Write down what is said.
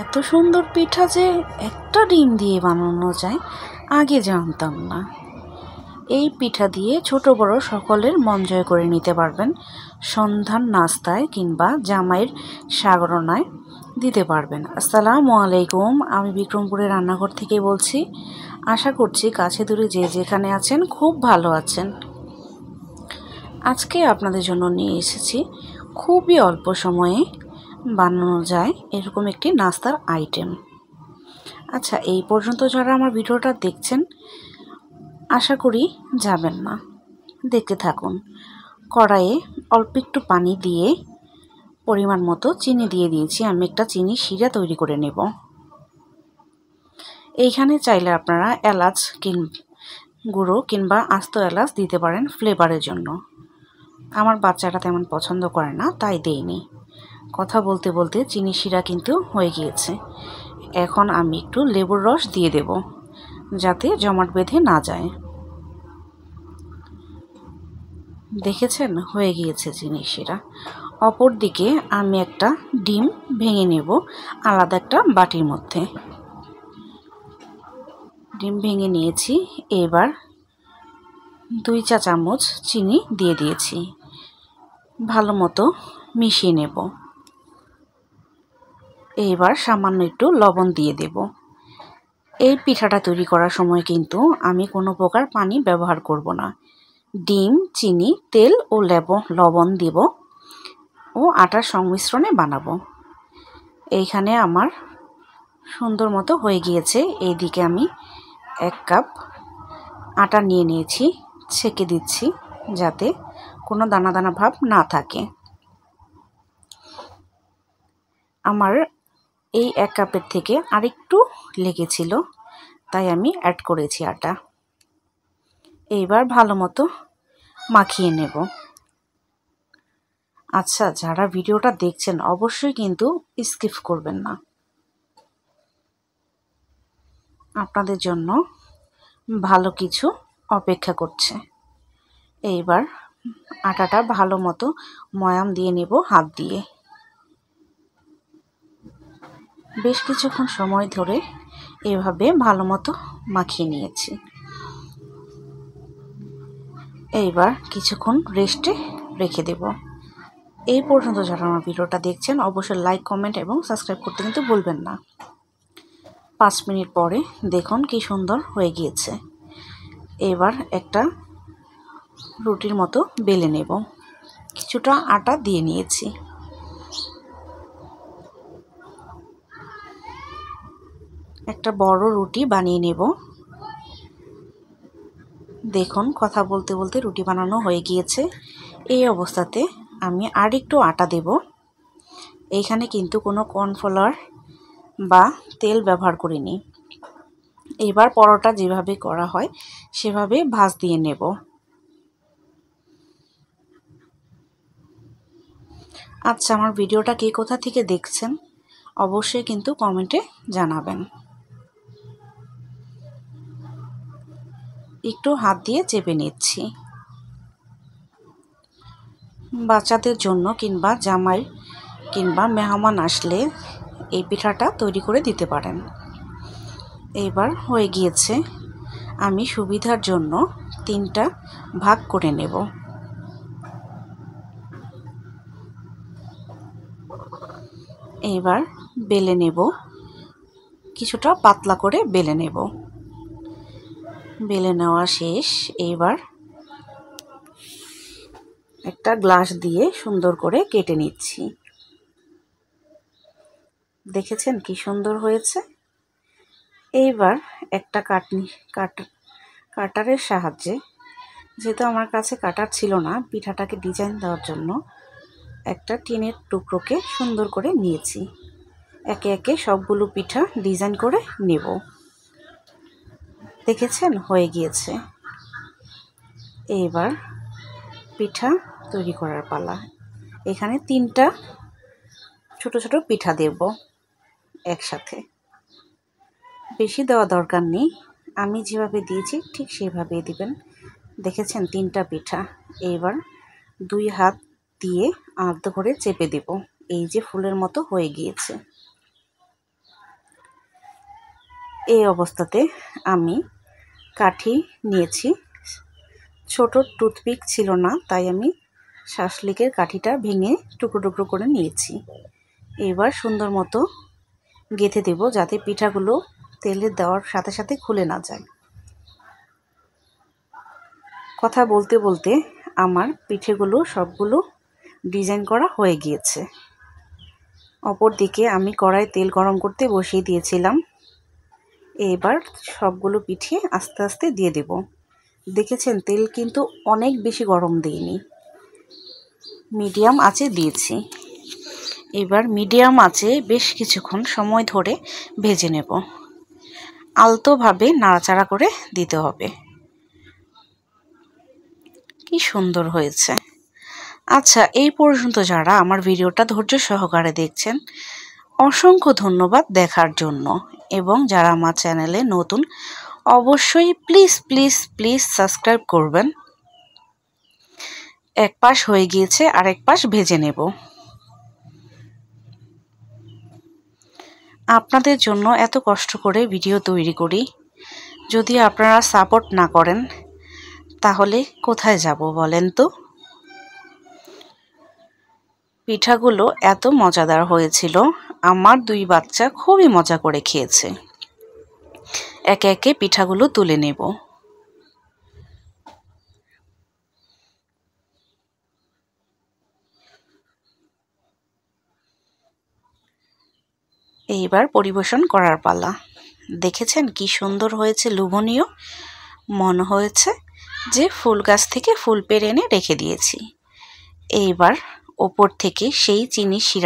এত সুন্দর পিঠা যে একটা ডিম দিয়ে বানানো যায় আগে জানতাম না। এই পিঠা দিয়ে ছোট বড় সকলের মন জয় করে নিতে পারবেন। সন্ধ্যার নাস্তায় কিংবা জামাইয়ের সাগরনায় দিতে পারবেন। আসসালামু আলাইকুম, আমি বিক্রমপুরের রান্নাঘর থেকে বলছি। আশা করছি কাছে দূরে যে যেখানে আছেন খুব ভালো আছেন। আজকে আপনাদের জন্য নিয়ে এসেছি খুবই অল্প সময়ে বানানো যায় এরকম একটি নাস্তার আইটেম। আচ্ছা, এই পর্যন্ত যারা আমার ভিডিওটা দেখছেন আশা করি যাবেন না, দেখতে থাকুন। কড়াইয়ে অল্প একটু পানি দিয়ে পরিমাণ মতো চিনি দিয়ে দিয়েছি। আমি একটা চিনি শিরা তৈরি করে নেব। এইখানে চাইলে আপনারা এলাচ গুঁড়ো কিংবা আস্ত এলাচ দিতে পারেন ফ্লেভারের জন্য। আমার বাচ্চাটা তেমন পছন্দ করে না, তাই দেইনি। কথা বলতে বলতে চিনি শিরা কিন্তু হয়ে গিয়েছে। এখন আমি একটু লেবুর রস দিয়ে দেব যাতে জমাট বেঁধে না যায়। দেখেছেন, হয়ে গিয়েছে চিনি শিরা। অপর দিকে আমি একটা ডিম ভেঙে নেব আলাদা একটা বাটির মধ্যে। ডিম ভেঙে নিয়েছি। এবার 2 চা চামচ চিনি দিয়ে দিয়েছি। ভালো মতো মিশিয়ে নেব। এইবার সামান্য একটু লবণ দিয়ে দেব। এই পিঠাটা তৈরি করার সময় কিন্তু আমি কোনো প্রকার পানি ব্যবহার করব না। ডিম, চিনি, তেল ও লবণ দেব ও আটার সংমিশ্রণে বানাবো। এইখানে আমার সুন্দর মতো হয়ে গিয়েছে। এইদিকে আমি 1 কাপ আটা নিয়ে নিয়েছি, ছেঁকে দিচ্ছি যাতে কোনো দানা দানা ভাব না থাকে। আমার এই 1 কাপের থেকে আরেকটু লেগেছিল, তাই আমি অ্যাড করেছি আটা। এইবার ভালো মতো মাখিয়ে নেব। আচ্ছা, যারা ভিডিওটা দেখছেন অবশ্যই কিন্তু স্কিপ করবেন না। আপনাদের জন্য ভালো কিছু অপেক্ষা করছে। এইবার আটাটা ভালো মতো ময়াম দিয়ে নেব হাত দিয়ে। বেশ কিছুক্ষণ সময় ধরে এভাবে ভালো মতো মাখিয়ে নিয়েছি। এইবার কিছুক্ষণ রেস্টে রেখে দেব। এই পর্যন্ত যারা আমার ভিডিওটা দেখছেন অবশ্যই লাইক, কমেন্ট এবং সাবস্ক্রাইব করতে কিন্তু ভুলবেন না। 5 মিনিট পরে দেখুন কি সুন্দর হয়ে গিয়েছে। এবার একটা রুটির মতো বেলে নেব। কিছুটা আটা দিয়ে নিয়েছি। একটা বড় রুটি বানিয়ে নেব। দেখুন, কথা বলতে বলতে রুটি বানানো হয়ে গিয়েছে। এই অবস্থাতে আমি আর একটু আটা দেব। এইখানে কিন্তু কোনো কর্নফ্লাওয়ার বা তেল ব্যবহার করিনি। এবার পরোটা যেভাবে করা হয় সেভাবে ভাঁজ দিয়ে নেব। আচ্ছা, আমার ভিডিওটা কে কোথা থেকে দেখছেন অবশ্যই কিন্তু কমেন্টে জানাবেন। একটু হাত দিয়ে চেপে নিচ্ছি। বাচ্চাদের জন্য কিংবা জামাই কিংবা মেহমান আসলে এই পিঠাটা তৈরি করে দিতে পারেন। এবার হয়ে গিয়েছে। আমি সুবিধার জন্য 3টা ভাগ করে নেব। এবার বেলে নেব, কিছুটা পাতলা করে বেলে নেব। বেলে নেওয়া শেষ। এবার একটা গ্লাস দিয়ে সুন্দর করে কেটে নিচ্ছি। দেখেছেন কি সুন্দর হয়েছে। এইবার একটা কাটারের সাহায্যে, যেহেতু আমার কাছে কাটার ছিল না, পিঠাটাকে ডিজাইন দেওয়ার জন্য একটা টিনের টুকরোকে সুন্দর করে নিয়েছি। একে একে সবগুলো পিঠা ডিজাইন করে নেব। দেখেছেন, হয়ে গিয়েছে। এইবার পিঠা তৈরি করার পালা। এখানে 3টা ছোট ছোট পিঠা দেব একসাথে। বেশি দেওয়া দরকার নেই, আমি যেভাবে দিয়েছি ঠিক সেভাবেই দিবেন। দেখেছেন 3টা পিঠা। এইবার 2 হাত দিয়ে আলতো করে চেপে দেব। এই যে ফুলের মতো হয়ে গিয়েছে। এই অবস্থাতে আমি কাঠি নিয়েছি, ছোট টুথপিক ছিল না, তাই আমি শাসলিকের কাঠিটা ভেঙে টুকরো টুকরো করে নিয়েছি। এবার সুন্দর মতো গেঁথে দেব, যাতে পিঠাগুলো তেলে দেওয়ার সাথে সাথে খুলে না যায়। কথা বলতে বলতে আমার পিঠেগুলো সবগুলো ডিজাইন করা হয়ে গিয়েছে। অপর দিকে আমি কড়াই তেল গরম করতে বসিয়ে দিয়েছিলাম। এবার সবগুলো পিঠে আস্তে আস্তে দিয়ে দেব। দেখেছেন তেল কিন্তু অনেক বেশি গরম দিইনি, মিডিয়াম আঁচে দিয়েছি। এবার মিডিয়াম আঁচে বেশ কিছুক্ষণ সময় ধরে ভেজে নেব। আলতোভাবে নাড়াচাড়া করে দিতে হবে। কি সুন্দর হয়েছে। আচ্ছা, এই পর্যন্ত যারা আমার ভিডিওটা ধৈর্য সহকারে দেখছেন, অসংখ্য ধন্যবাদ দেখার জন্য। এবং যারা আমার চ্যানেলে নতুন, অবশ্যই প্লিজ প্লিজ প্লিজ সাবস্ক্রাইব করবেন। এক পাশ হয়ে গিয়েছে, আরেক পাশ ভেজে নেব। আপনাদের জন্য এত কষ্ট করে ভিডিও তৈরি করি, যদি আপনারা সাপোর্ট না করেন তাহলে কোথায় যাব বলেন তো? পিঠাগুলো এত মজাদার হয়েছিল, আমার 2 বাচ্চা খুবই মজা করে খেয়েছে। একে একে পিঠাগুলো তুলে নেব। এইবার পরিবেশন করার পালা। দেখেছেন কি সুন্দর হয়েছে, লোভনীয়। মনে হয়েছে যে ফুল গাছ থেকে ফুল পেড়ে এনে রেখে দিয়েছি। এইবার ওপর থেকে সেই চিনি শিরা